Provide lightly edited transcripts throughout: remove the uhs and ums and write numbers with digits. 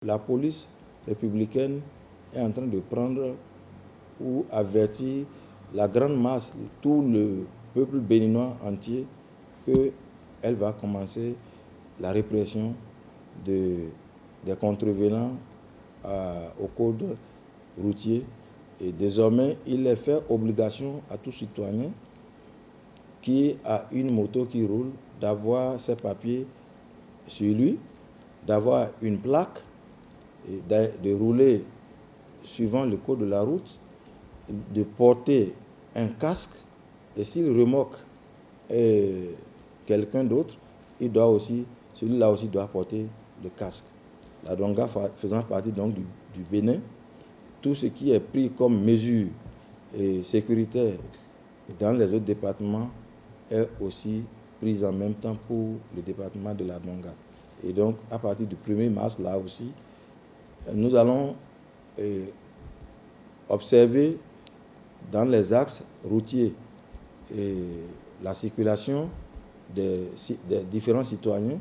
La police républicaine est en train de prendre ou avertir la grande masse, tout le peuple béninois entier, qu'elle va commencer la répression des contrevenants au code routier. Et désormais, il est fait obligation à tout citoyen qui a une moto qui roule d'avoir ses papiers sur lui, d'avoir une plaque, et de rouler suivant le code de la route, de porter un casque, et s'il remorque quelqu'un d'autre, celui-là aussi doit porter le casque. La Donga faisant partie donc du Bénin, tout ce qui est pris comme mesure sécuritaire dans les autres départements est aussi pris en même temps pour le département de la Donga. Et donc, à partir du 1er mars, là aussi, nous allons observer dans les axes routiers la circulation des différents citoyens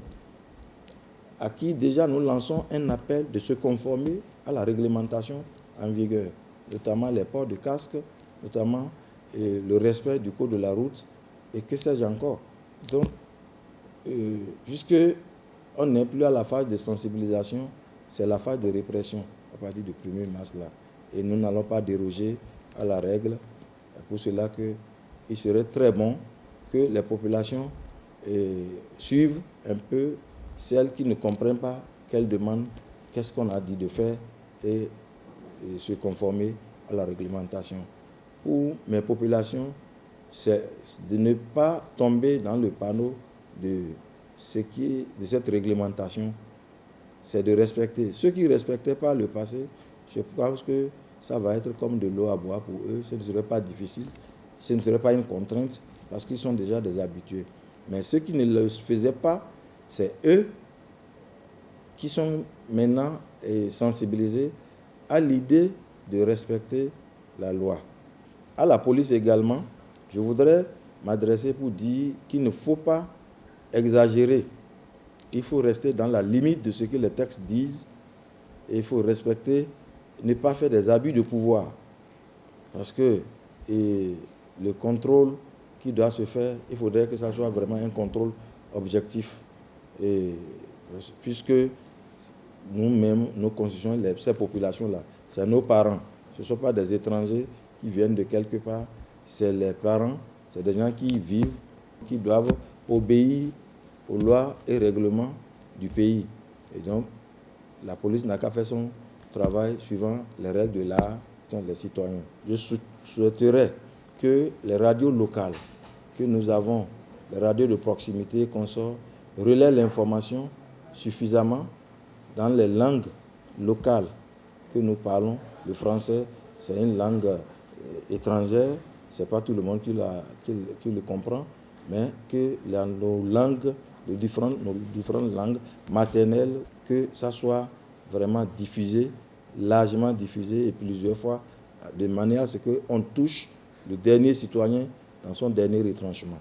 à qui déjà nous lançons un appel de se conformer à la réglementation en vigueur, notamment les ports de casque, notamment le respect du code de la route et que sais-je encore. Donc, puisque on n'est plus à la phase de sensibilisation, c'est la phase de répression à partir du 1er mars là. Et nous n'allons pas déroger à la règle. C'est pour cela qu'il serait très bon que les populations suivent un peu celles qui ne comprennent pas, qu'elles demandent qu'est-ce qu'on a dit de faire et se conformer à la réglementation. Pour mes populations, c'est de ne pas tomber dans le panneau de cette réglementation, c'est de respecter. Ceux qui ne respectaient pas le passé, je pense que ça va être comme de l'eau à boire pour eux. Ce ne serait pas difficile, ce ne serait pas une contrainte parce qu'ils sont déjà des habitués. Mais ceux qui ne le faisaient pas, c'est eux qui sont maintenant sensibilisés à l'idée de respecter la loi. À la police également, je voudrais m'adresser pour dire qu'il ne faut pas exagérer. Il faut rester dans la limite de ce que les textes disent et il faut respecter, ne pas faire des abus de pouvoir. Parce que le contrôle qui doit se faire, il faudrait que ça soit vraiment un contrôle objectif. Puisque nous-mêmes, nous constituons ces populations-là, c'est nos parents. Ce ne sont pas des étrangers qui viennent de quelque part, c'est les parents, c'est des gens qui vivent, qui doivent obéir aux lois et règlements du pays. Et donc, la police n'a qu'à faire son travail suivant les règles de l'art des citoyens. Je souhaiterais que les radios locales que nous avons, les radios de proximité, consorts, relaient l'information suffisamment dans les langues locales que nous parlons. Le français, c'est une langue étrangère, ce n'est pas tout le monde qui le comprend, mais que nos langues, nos différentes langues maternelles, que ça soit vraiment diffusé, largement diffusé et plusieurs fois, de manière à ce qu'on touche le dernier citoyen dans son dernier retranchement.